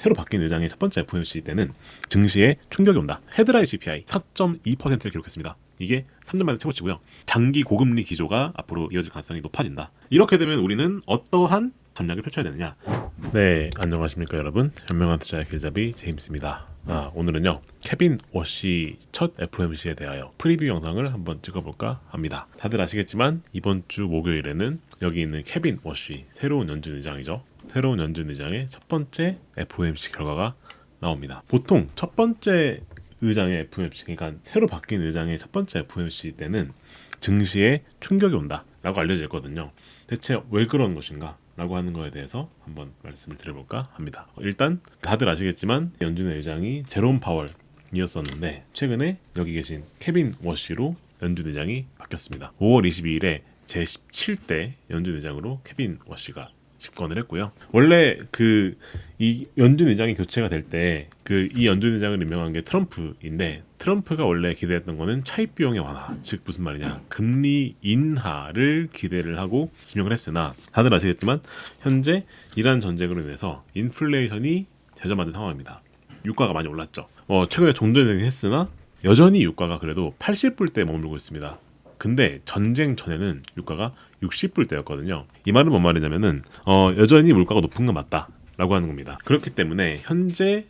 새로 바뀐 의장의 첫 번째 FOMC 때는 증시에 충격이 온다. 헤드라인 CPI 4.2%를 기록했습니다. 이게 3년 만에 최고치고요. 장기 고금리 기조가 앞으로 이어질 가능성이 높아진다. 이렇게 되면 우리는 어떠한 전략을 펼쳐야 되느냐? 네, 안녕하십니까 여러분. 현명한 투자의 길잡이 제임스입니다. 오늘은요 케빈 워시 첫 FOMC에 대하여 프리뷰 영상을 한번 찍어볼까 합니다. 다들 아시겠지만 이번 주 목요일에는 여기 있는 케빈 워시 새로운 연준 의장이죠. 새로운 연준 의장의 첫 번째 FOMC 결과가 나옵니다. 보통 첫 번째 의장의 FOMC, 그러니까 새로 바뀐 의장의 첫 번째 FOMC 때는 증시에 충격이 온다 라고 알려져 있거든요. 대체 왜 그런 것인가 라고 하는 거에 대해서 한번 말씀을 드려볼까 합니다. 일단 다들 아시겠지만 연준의 의장이 제롬 파월이었었는데 최근에 여기 계신 케빈 워시로 연준 의장이 바뀌었습니다. 5월 22일에 제17대 연준 의장으로 케빈 워시가 집권을 했고요. 원래 이 연준 의장이 교체가 될 때 이 연준 의장을 임명한 게 트럼프인데, 트럼프가 원래 기대했던 거는 차입 비용의 완화, 즉 무슨 말이냐, 금리 인하를 기대를 하고 지명을 했으나 다들 아시겠지만 현재 이란 전쟁으로 인해서 인플레이션이 제저맞은 상황입니다. 유가가 많이 올랐죠. 최근에 종전이 했으나 여전히 유가가 그래도 80불대에 머물고 있습니다. 근데 전쟁 전에는 유가가 60불대였거든요. 이 말은 뭔 말이냐면은 여전히 물가가 높은 건 맞다 라고 하는 겁니다. 그렇기 때문에 현재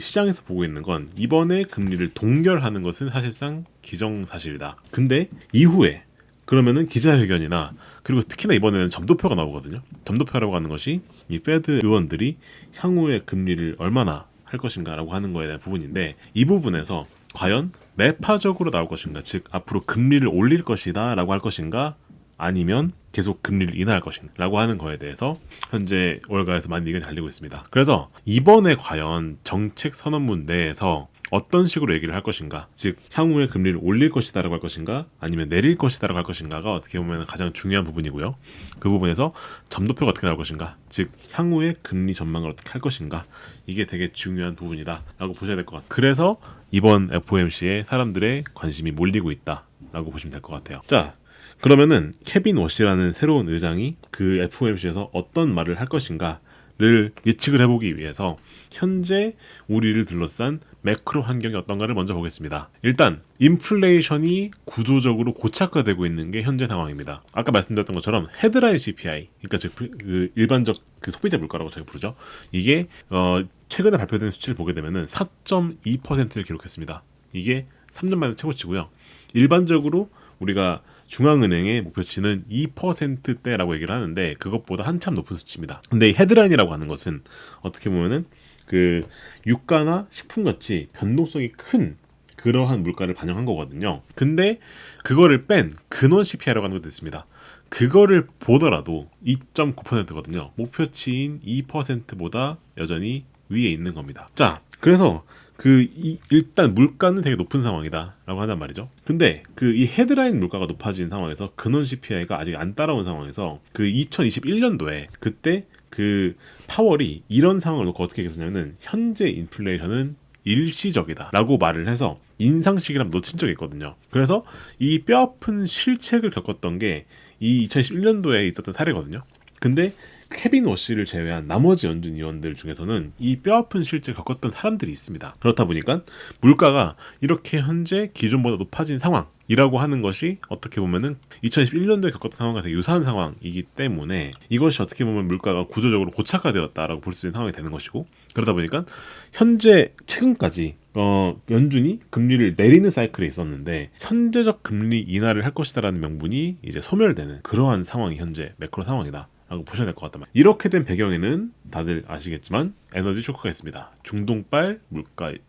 시장에서 보고 있는 건 이번에 금리를 동결하는 것은 사실상 기정사실이다. 근데 이후에 그러면은 기자회견이나 그리고 특히나 이번에는 점도표가 나오거든요. 점도표라고 하는 것이 이 페드 의원들이 향후에 금리를 얼마나 할 것인가 라고 하는 거에 대한 부분인데, 이 부분에서 과연 매파적으로 나올 것인가, 즉 앞으로 금리를 올릴 것이다 라고 할 것인가, 아니면 계속 금리를 인하할 것인가 라고 하는 거에 대해서 현재 월가에서 많은 의견이 달리고 있습니다. 그래서 이번에 과연 정책 선언문 내에서 어떤 식으로 얘기를 할 것인가, 즉 향후에 금리를 올릴 것이다 라고 할 것인가 아니면 내릴 것이다 라고 할 것인가가 어떻게 보면 가장 중요한 부분이고요. 그 부분에서 점도표가 어떻게 나올 것인가, 즉 향후에 금리 전망을 어떻게 할 것인가, 이게 되게 중요한 부분이다 라고 보셔야 될 것 같아요. 그래서 이번 FOMC에 사람들의 관심이 몰리고 있다 라고 보시면 될 것 같아요. 자, 그러면은 케빈 워시라는 새로운 의장이 그 FOMC에서 어떤 말을 할 것인가를 예측을 해보기 위해서 현재 우리를 둘러싼 매크로 환경이 어떤가를 먼저 보겠습니다. 일단 인플레이션이 구조적으로 고착화되고 있는 게 현재 상황입니다. 아까 말씀드렸던 것처럼 헤드라인 CPI, 그러니까 즉 일반적 소비자 물가라고 저희가 부르죠. 이게 최근에 발표된 수치를 보게 되면은 4.2%를 기록했습니다. 이게 3년 만에 최고치고요. 일반적으로 우리가 중앙은행의 목표치는 2%대라고 얘기를 하는데 그것보다 한참 높은 수치입니다. 근데 이 헤드라인이라고 하는 것은 어떻게 보면은 유가나 식품같이 변동성이 큰 그러한 물가를 반영한 거거든요. 근데 그거를 뺀 근원 CPI라고 하는 것도 있습니다. 그거를 보더라도 2.9%거든요. 목표치인 2%보다 여전히 위에 있는 겁니다. 자, 그래서 일단 물가는 되게 높은 상황이다 라고 한단 말이죠. 근데 이 헤드라인 물가가 높아진 상황에서 근원 CPI가 아직 안 따라온 상황에서 2021년도에 그때 파월이 이런 상황을 놓고 어떻게 얘기했냐면 현재 인플레이션은 일시적이다 라고 말을 해서 인상식이랑 놓친 적이 있거든요. 그래서 이 뼈아픈 실책을 겪었던 게 이 2011년도에 있었던 사례거든요. 근데 케빈 워시를 제외한 나머지 연준 위원들 중에서는 이 뼈아픈 실직을 겪었던 사람들이 있습니다. 그렇다 보니까 물가가 이렇게 현재 기존보다 높아진 상황이라고 하는 것이 어떻게 보면은 2011년도에 겪었던 상황과 되게 유사한 상황이기 때문에 이것이 어떻게 보면 물가가 구조적으로 고착화되었다라고 볼 수 있는 상황이 되는 것이고, 그러다 보니까 현재 최근까지 연준이 금리를 내리는 사이클에 있었는데 선제적 금리 인하를 할 것이다라는 명분이 이제 소멸되는 그러한 상황이 현재 매크로 상황이다 라고 보셔야 될 것 같단 말이에요. 이렇게 된 배경에는 다들 아시겠지만 에너지 쇼크가 있습니다. 중동발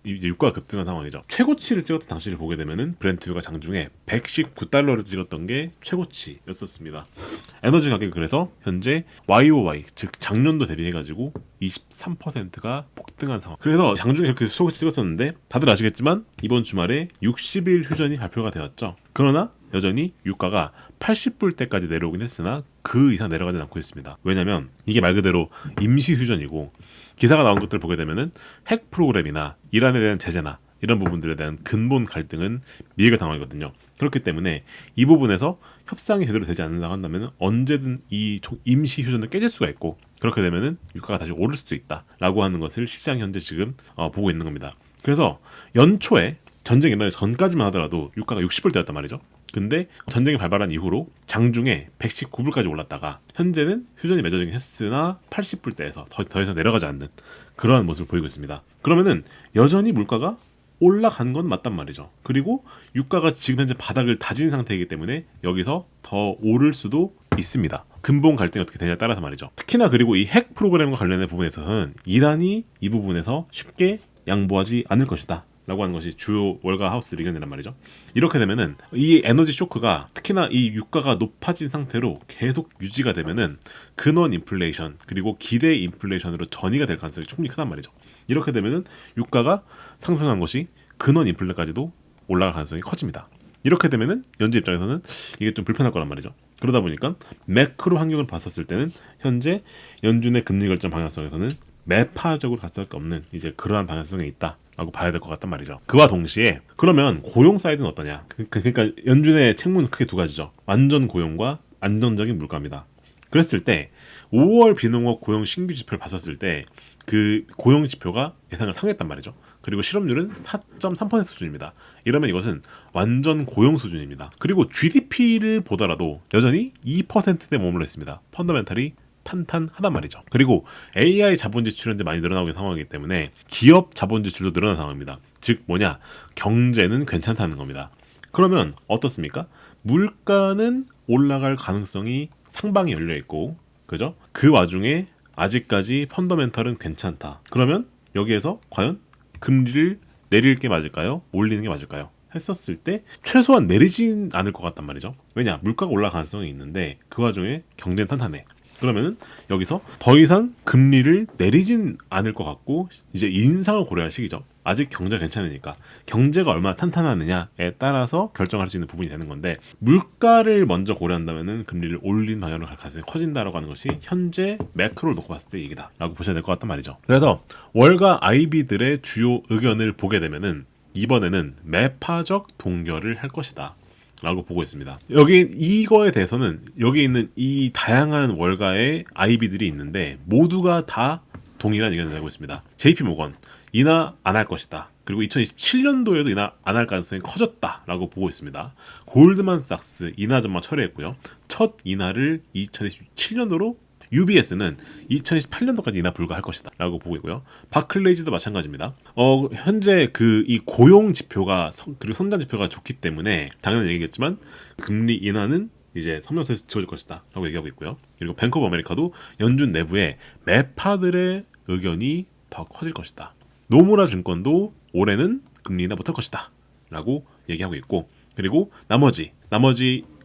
유가가 급등한 상황이죠. 최고치를 찍었던 당시를 보게 되면은 브렌트유가 장중에 119달러를 찍었던 게 최고치였었습니다. 에너지 가격이 그래서 현재 YOY, 즉 작년도 대비해가지고 23%가 폭등한 상황. 그래서 장중에 이렇게 최고치 찍었었는데 다들 아시겠지만 이번 주말에 60일 휴전이 발표가 되었죠. 그러나 여전히 유가가 80불대까지 내려오긴 했으나 그 이상 내려가지 않고 있습니다. 왜냐면 이게 말 그대로 임시 휴전이고, 기사가 나온 것들을 보게 되면은 핵 프로그램이나 이란에 대한 제재나 이런 부분들에 대한 근본 갈등은 미해가 당하거든요. 그렇기 때문에 이 부분에서 협상이 제대로 되지 않는다고 한다면 언제든 이 임시 휴전을 깨질 수가 있고, 그렇게 되면은 유가가 다시 오를 수도 있다라고 하는 것을 시장이 현재 지금 보고 있는 겁니다. 그래서 연초에 전쟁 일어나기 전까지만 하더라도 유가가 60불대였단 말이죠. 근데 전쟁이 발발한 이후로 장중에 119불까지 올랐다가 현재는 휴전이 맺어지긴 했으나 80불대에서 더 이상 내려가지 않는 그러한 모습을 보이고 있습니다. 그러면은 여전히 물가가 올라간 건 맞단 말이죠. 그리고 유가가 지금 현재 바닥을 다진 상태이기 때문에 여기서 더 오를 수도 있습니다. 근본 갈등이 어떻게 되냐에 따라서 말이죠. 특히나 그리고 이 핵 프로그램과 관련된 부분에 있어서는 이란이 이 부분에서 쉽게 양보하지 않을 것이다 라고 하는 것이 주요 월가 하우스 의견이란 말이죠. 이렇게 되면은 이 에너지 쇼크가 특히나 이 유가가 높아진 상태로 계속 유지가 되면은 근원 인플레이션 그리고 기대 인플레이션으로 전이가 될 가능성이 충분히 크단 말이죠. 이렇게 되면은 유가가 상승한 것이 근원 인플레까지도 올라갈 가능성이 커집니다. 이렇게 되면은 연준 입장에서는 이게 좀 불편할 거란 말이죠. 그러다 보니까 매크로 환경을 봤었을 때는 현재 연준의 금리 결정 방향성에서는 매파적으로 갈 수밖에 없는 이제 그러한 방향성에 있다라고 봐야 될 것 같단 말이죠. 그와 동시에 그러면 고용 사이드는 어떠냐? 그러니까 연준의 책무는 크게 두 가지죠. 완전 고용과 안정적인 물가입니다. 그랬을 때 5월 비농업 고용 신규 지표를 봤었을 때 그 고용 지표가 예상을 상회했단 말이죠. 그리고 실업률은 4.3% 수준입니다. 이러면 이것은 완전 고용 수준입니다. 그리고 GDP를 보더라도 여전히 2%대 머물러 있습니다. 펀더멘탈이 탄탄하단 말이죠. 그리고 AI 자본 지출이 현재 많이 늘어나고 있는 상황이기 때문에 기업 자본 지출도 늘어난 상황입니다. 즉 뭐냐? 경제는 괜찮다는 겁니다. 그러면 어떻습니까? 물가는 올라갈 가능성이 상방이 열려 있고, 그죠? 그 와중에 아직까지 펀더멘털은 괜찮다. 그러면 여기에서 과연 금리를 내릴 게 맞을까요? 올리는 게 맞을까요? 했었을 때 최소한 내리진 않을 것 같단 말이죠. 왜냐? 물가가 올라갈 가능성이 있는데 그 와중에 경제는 탄탄해. 그러면은 여기서 더 이상 금리를 내리진 않을 것 같고 이제 인상을 고려할 시기죠. 아직 경제가 괜찮으니까 경제가 얼마나 탄탄하느냐에 따라서 결정할 수 있는 부분이 되는 건데, 물가를 먼저 고려한다면은 금리를 올린 방향으로 갈 가능성이 커진다라고 하는 것이 현재 매크로를 놓고 봤을 때 얘기다라고 보셔야 될 것 같단 말이죠. 그래서 월가 IB들의 주요 의견을 보게 되면은 이번에는 매파적 동결을 할 것이다 라고 보고 있습니다. 여기 이거에 대해서는 여기 있는 이 다양한 월가의 IB들이 있는데 모두가 다 동일한 의견을 내고 있습니다. JP모건 인하 안 할 것이다. 그리고 2027년도에도 인하 안 할 가능성이 커졌다라고 보고 있습니다. 골드만삭스 인하 전망 철회했고요. 첫 인하를 2027년도로 UBS는 2028년도까지 인하 불가할 것이다 라고 보고 있고요. 바클레이즈도 마찬가지입니다. 현재 이 고용 지표가 그리고 성장 지표가 좋기 때문에 당연한 얘기겠지만 금리 인하는 이제 성명서에서 지워질 것이다 라고 얘기하고 있고요. 그리고 뱅크 오브 아메리카도 연준 내부에 매파들의 의견이 더 커질 것이다. 노무라 증권도 올해는 금리 인하 못할 것이다 라고 얘기하고 있고, 그리고 나머지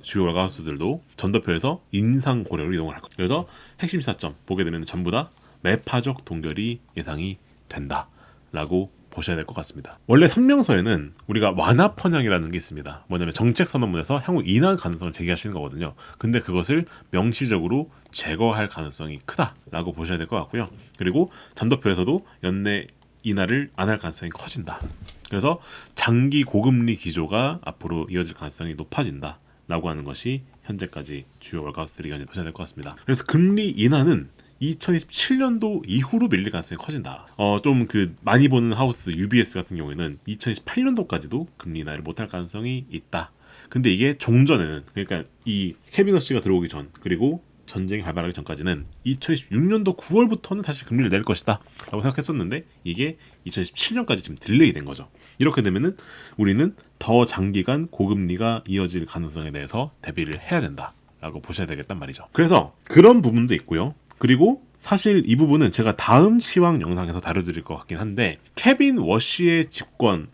주요 월가 하우스들도 전도표에서 인상 고려로 이동을 할 것. 그래서 핵심 시사점 보게 되면 전부 다 매파적 동결이 예상이 된다라고 보셔야 될 것 같습니다. 원래 성명서에는 우리가 완화 편향이라는 게 있습니다. 뭐냐면 정책 선언문에서 향후 인하 가능성을 제기하시는 거거든요. 근데 그것을 명시적으로 제거할 가능성이 크다라고 보셔야 될 것 같고요. 그리고 전도표에서도 연내 인하를 안 할 가능성이 커진다. 그래서 장기 고금리 기조가 앞으로 이어질 가능성이 높아진다 라고 하는 것이 현재까지 주요 월가하우스 의견이 보셔야 될 것 같습니다. 그래서 금리 인하는 2027년도 이후로 밀릴 가능성이 커진다. 좀 많이 보는 하우스 UBS 같은 경우에는 2028년도까지도 금리 인하를 못할 가능성이 있다. 근데 이게 종전에는, 그러니까 이 케빈 허시가 들어오기 전, 그리고 전쟁이 발발하기 전까지는 2026년도 9월부터는 다시 금리를 낼 것이다 라고 생각했었는데 이게 2017년까지 지금 딜레이 된 거죠. 이렇게 되면은 우리는 더 장기간 고금리가 이어질 가능성에 대해서 대비를 해야 된다 라고 보셔야 되겠단 말이죠. 그래서 그런 부분도 있고요. 그리고 사실 이 부분은 제가 다음 시황 영상에서 다뤄드릴 것 같긴 한데, 케빈 워시의 집권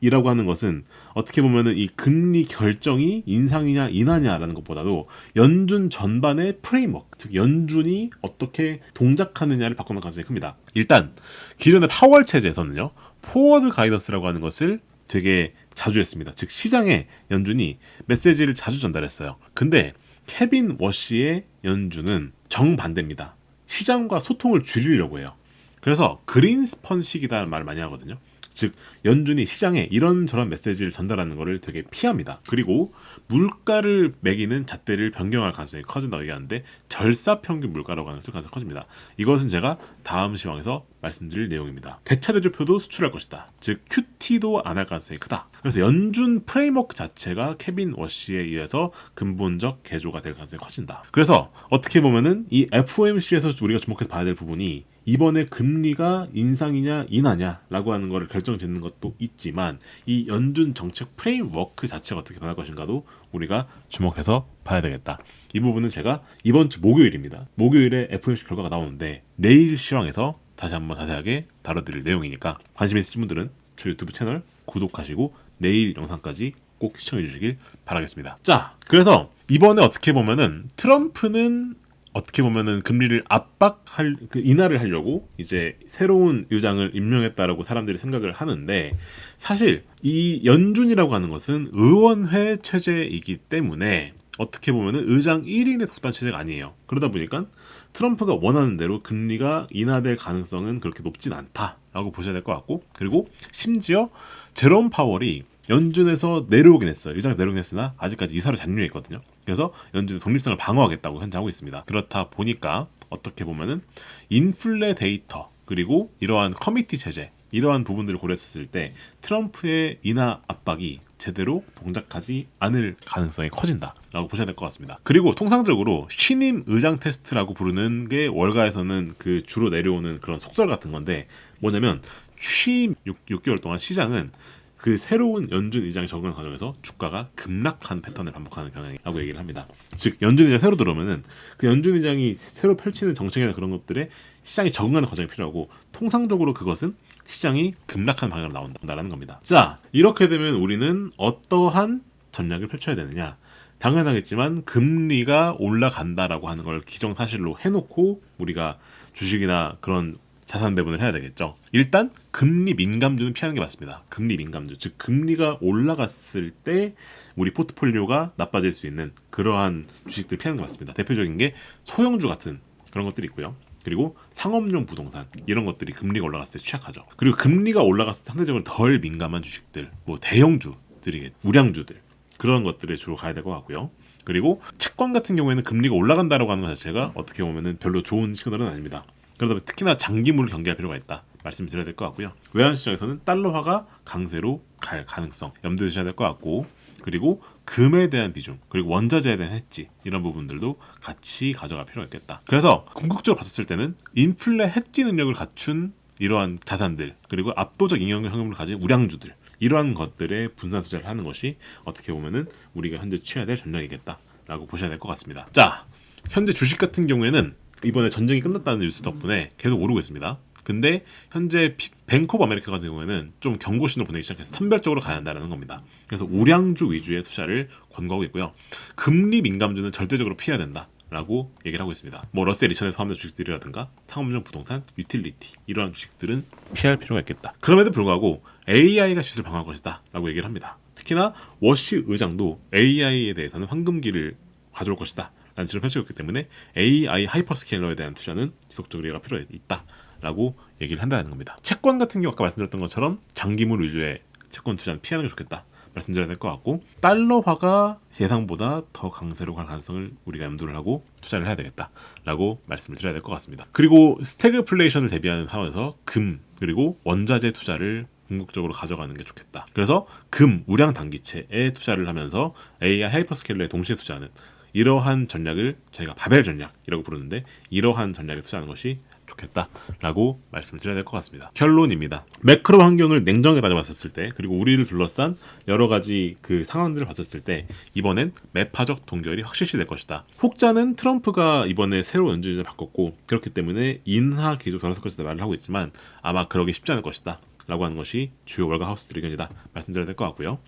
이라고 하는 것은 어떻게 보면은 이 금리 결정이 인상이냐 인하냐라는 것보다도 연준 전반의 프레임워크, 즉 연준이 어떻게 동작하느냐를 바꾸는 가능성이 큽니다. 일단 기존의 파월 체제에서는요, 포워드 가이던스라고 하는 것을 되게 자주 했습니다. 즉 시장에 연준이 메시지를 자주 전달했어요. 근데 케빈 워시의 연준은 정반대입니다. 시장과 소통을 줄이려고 해요. 그래서 그린스펀식이라는 말을 많이 하거든요. 즉 연준이 시장에 이런저런 메시지를 전달하는 것을 되게 피합니다. 그리고 물가를 매기는 잣대를 변경할 가능성이 커진다고 얘기하는데 절사평균 물가라고 하는 쓸 가능성이 커집니다. 이것은 제가 다음 시황에서 말씀드릴 내용입니다. 대차대조표도 수출할 것이다. 즉 QT도 안 할 가능성이 크다. 그래서 연준 프레임워크 자체가 케빈 워시에 의해서 근본적 개조가 될 가능성이 커진다. 그래서 어떻게 보면은 이 FOMC에서 우리가 주목해서 봐야 될 부분이 이번에 금리가 인상이냐 인하냐라고 하는 것을 결정짓는 것도 있지만 이 연준 정책 프레임워크 자체가 어떻게 변할 것인가도 우리가 주목해서 봐야 되겠다. 이 부분은 제가 이번 주 목요일입니다. 목요일에 FOMC 결과가 나오는데 내일 시황에서 다시 한번 자세하게 다뤄드릴 내용이니까 관심 있으신 분들은 저희 유튜브 채널 구독하시고 내일 영상까지 꼭 시청해 주시길 바라겠습니다. 자, 그래서 이번에 어떻게 보면은 트럼프는 어떻게 보면은 금리를 압박할 인하를 하려고 이제 새로운 의장을 임명했다라고 사람들이 생각을 하는데 사실 이 연준이라고 하는 것은 의원회 체제이기 때문에 어떻게 보면은 의장 1인의 독단 체제가 아니에요. 그러다 보니까 트럼프가 원하는 대로 금리가 인하될 가능성은 그렇게 높진 않다라고 보셔야 될 것 같고, 그리고 심지어 제롬 파월이 연준에서 내려오긴 했어요. 의장에서 내려오긴 했으나 아직까지 이사를 잔류해 있거든요. 그래서 연준의 독립성을 방어하겠다고 현재 하고 있습니다. 그렇다 보니까 어떻게 보면은 인플레 데이터 그리고 이러한 커미티 체제 이러한 부분들을 고려했을 때 트럼프의 인하 압박이 제대로 동작하지 않을 가능성이 커진다라고 보셔야 될 것 같습니다. 그리고 통상적으로 신임 의장 테스트라고 부르는 게 월가에서는 그 주로 내려오는 그런 속설 같은 건데 뭐냐면 취임 6개월 동안 시장은 그 새로운 연준 의장이 적응하는 과정에서 주가가 급락한 패턴을 반복하는 경향이라고 얘기를 합니다. 즉 연준 의장이 새로 들어오면은 그 연준 의장이 새로 펼치는 정책이나 그런 것들에 시장이 적응하는 과정이 필요하고 통상적으로 그것은 시장이 급락한 방향으로 나온다라는 겁니다. 자, 이렇게 되면 우리는 어떠한 전략을 펼쳐야 되느냐? 당연하겠지만 금리가 올라간다라고 하는 걸 기정사실로 해놓고 우리가 주식이나 그런 자산 배분을 해야 되겠죠. 일단 금리 민감주는 피하는 게 맞습니다. 금리 민감주, 즉 금리가 올라갔을 때 우리 포트폴리오가 나빠질 수 있는 그러한 주식들 피하는 게 맞습니다. 대표적인 게 소형주 같은 그런 것들이 있고요. 그리고 상업용 부동산 이런 것들이 금리가 올라갔을 때 취약하죠. 그리고 금리가 올라갔을 때 상대적으로 덜 민감한 주식들, 뭐 대형주들이 우량주들 그런 것들에 주로 가야 될 것 같고요. 그리고 채권 같은 경우에는 금리가 올라간다라고 하는 것 자체가 어떻게 보면은 별로 좋은 시그널은 아닙니다. 그러다 보니 특히나 장기물을 경계할 필요가 있다 말씀을 드려야 될 것 같고요. 외환시장에서는 달러화가 강세로 갈 가능성 염두에 두셔야 될 것 같고, 그리고 금에 대한 비중 그리고 원자재에 대한 해지 이런 부분들도 같이 가져갈 필요가 있겠다. 그래서 궁극적으로 봤을 때는 인플레 해지 능력을 갖춘 이러한 자산들 그리고 압도적 잉여금을 가진 우량주들 이러한 것들에 분산 투자를 하는 것이 어떻게 보면은 우리가 현재 취해야 될 전략이겠다라고 보셔야 될 것 같습니다. 자, 현재 주식 같은 경우에는 이번에 전쟁이 끝났다는 뉴스 덕분에 계속 오르고 있습니다. 근데 현재 뱅크 오브 아메리카 같은 경우에는 좀 경고 신호 보내기 시작해서 선별적으로 가야 한다는 겁니다. 그래서 우량주 위주의 투자를 권고하고 있고요. 금리 민감주는 절대적으로 피해야 된다라고 얘기를 하고 있습니다. 뭐 러셀 2000에 포함된 주식들이라든가 상업용 부동산, 유틸리티 이러한 주식들은 피할 필요가 있겠다. 그럼에도 불구하고 AI가 주식을 방어할 것이다 라고 얘기를 합니다. 특히나 워시 의장도 AI에 대해서는 황금기를 가져올 것이다 라는 지를 펼치고 있기 때문에 AI 하이퍼스케일러에 대한 투자는 지속적으로 필요있다 라고 얘기를 한다는 겁니다. 채권 같은 경우 아까 말씀드렸던 것처럼 장기물 위주의 채권 투자는 피하는 게 좋겠다 말씀드려야 될 것 같고, 달러화가 예상보다 더 강세로 갈 가능성을 우리가 염두를 하고 투자를 해야 되겠다라고 말씀을 드려야 될 것 같습니다. 그리고 스태그플레이션을 대비하는 상황에서 금 그리고 원자재 투자를 궁극적으로 가져가는 게 좋겠다. 그래서 금, 우량 단기채에 투자를 하면서 AI 하이퍼스케일러에 동시에 투자하는 이러한 전략을 저희가 바벨 전략이라고 부르는데 이러한 전략에 투자하는 것이 좋겠다라고 말씀을 드려야 될 것 같습니다. 결론입니다. 매크로 환경을 냉정하게 따져봤을 때 그리고 우리를 둘러싼 여러 가지 그 상황들을 봤었을 때 이번엔 매파적 동결이 확실시 될 것이다. 혹자는 트럼프가 이번에 새로 연준을 바꿨고 그렇기 때문에 인하 기조 변화될 것이다 말을 하고 있지만 아마 그러기 쉽지 않을 것이다 라고 하는 것이 주요 월가 하우스들의 의견이다 말씀드려야 될 것 같고요.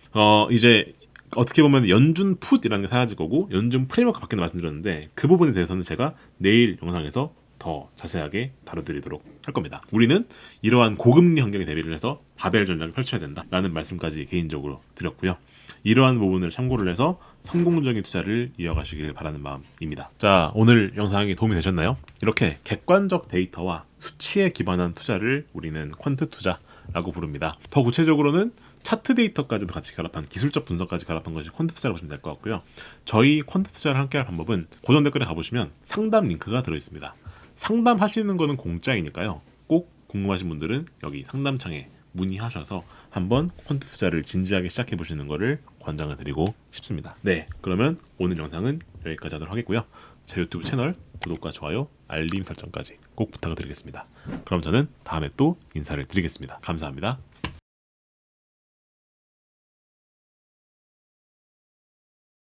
이제 어떻게 보면 연준 풋이라는 게 사라질 거고 연준 프레임워크 바뀐다 말씀드렸는데 그 부분에 대해서는 제가 내일 영상에서 더 자세하게 다뤄드리도록 할 겁니다. 우리는 이러한 고금리 환경에 대비를 해서 바벨 전략을 펼쳐야 된다라는 말씀까지 개인적으로 드렸고요. 이러한 부분을 참고를 해서 성공적인 투자를 이어가시길 바라는 마음입니다. 자, 오늘 영상이 도움이 되셨나요? 이렇게 객관적 데이터와 수치에 기반한 투자를 우리는 퀀트 투자라고 부릅니다. 더 구체적으로는 차트 데이터까지도 같이 결합한 기술적 분석까지 결합한 것이 퀀트 투자라고 보시면 될 것 같고요. 저희 퀀트 투자를 함께할 방법은 고정 댓글에 가보시면 상담 링크가 들어있습니다. 상담하시는 거는 공짜이니까요. 꼭 궁금하신 분들은 여기 상담창에 문의하셔서 한번 퀀트 투자를 진지하게 시작해 보시는 것을 권장을 드리고 싶습니다. 네, 그러면 오늘 영상은 여기까지 하도록 하겠고요. 제 유튜브 채널 구독과 좋아요, 알림 설정까지 꼭 부탁드리겠습니다. 그럼 저는 다음에 또 인사를 드리겠습니다. 감사합니다.